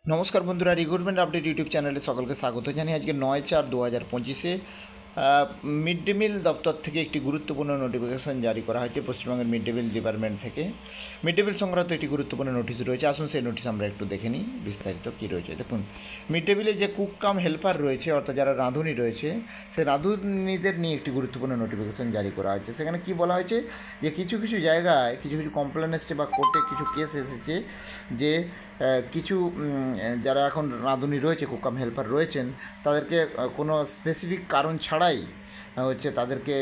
নমস্কার বন্ধুরা, recruitment update YouTube চ্যানেলে সকলকে স্বাগত জানাই। আজকে 9/4/2025 মিড ডে মিল দপ্তর থেকে একটি গুরুত্বপূর্ণ নোটিফিকেশন জারি করা হয়েছে পশ্চিমবঙ্গের মিড ডে মিল ডিপার্টমেন্ট থেকে। মিড ডে মিল সংক্রান্ত একটি গুরুত্বপূর্ণ নোটিশ রয়েছে। আসুন সেই নোটিশ আমরা একটু দেখে নিই বিস্তারিত কী রয়েছে। দেখুন, মিড ডে মিলে যে কুক কাম হেল্পার রয়েছে, অর্থাৎ যারা রাঁধুনি রয়েছে, সেই রাঁধুনিদের নিয়ে একটি গুরুত্বপূর্ণ নোটিফিকেশন জারি করা হয়েছে। সেখানে কি বলা হয়েছে যে কিছু কিছু জায়গায় কিছু কমপ্লেন এসেছে বা কোর্টে কিছু কেস এসেছে যে কিছু যারা এখন রাঁধুনি রয়েছে, কুক কাম হেল্পার রয়েছেন, তাদেরকে কোনো স্পেসিফিক কারণ ছাড়াই তাদেরকে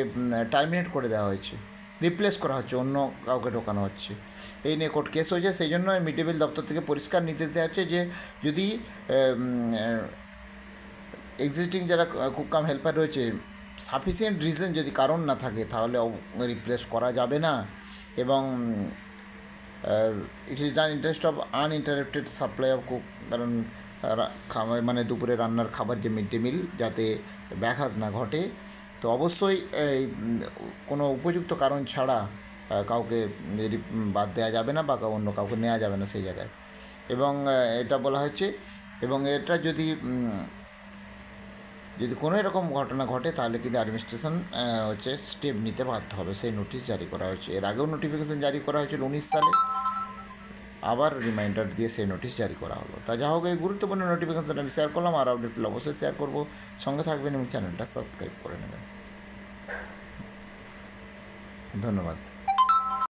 টার্মিনেট করে দেওয়া হয়েছে, রিপ্লেস করা হচ্ছে, অন্য কাউকে ঢোকানো হচ্ছে। এই নিয়ে কোর্ট কেস হয়েছে। সেই জন্য মিড ডে মিল দপ্তর থেকে পরিষ্কার নির্দেশ দেওয়া হচ্ছে যে যদি এক্সিস্টিং যারা কুক কাম হেল্পার রয়েছে, সাফিসিয়েন্ট রিজন যদি কারণ না থাকে, তাহলে রিপ্লেস করা যাবে না। এবং it is done interest of uninterrupted supply of cook, কারণ মানে দুপুরে রান্নার খাবার যে মিড ডে মিল, যাতে ব্যাঘাত না ঘটে। তো অবশ্যই কোনো উপযুক্ত কারণ ছাড়া কাউকে বাদ দেওয়া যাবে না বা অন্য কাউকে নেওয়া যাবে না সেই জায়গায়। এবং এটা বলা হয়েছে, এবং এটা যদি কোনো এরকম ঘটনা ঘটে, তাহলে কিন্তু অ্যাডমিনিস্ট্রেশন স্টেপ নিতে বাধ্য হবে। সেই নোটিশ জারি করা হয়েছে। এর আগেও নোটিফিকেশান জারি করা হয়েছিল 19 সালে, আবার রিমাইন্ডার দিয়ে সেই নোটিশ জারি করা হলো। তা যা হোক, এই গুরুত্বপূর্ণ নোটিফিকেশান আমি শেয়ার করলাম। আর আপডেট পেলে অবশ্যই শেয়ার করবো। সঙ্গে থাকবেন এবং চ্যানেলটা সাবস্ক্রাইব করে নেবেন। ধন্যবাদ।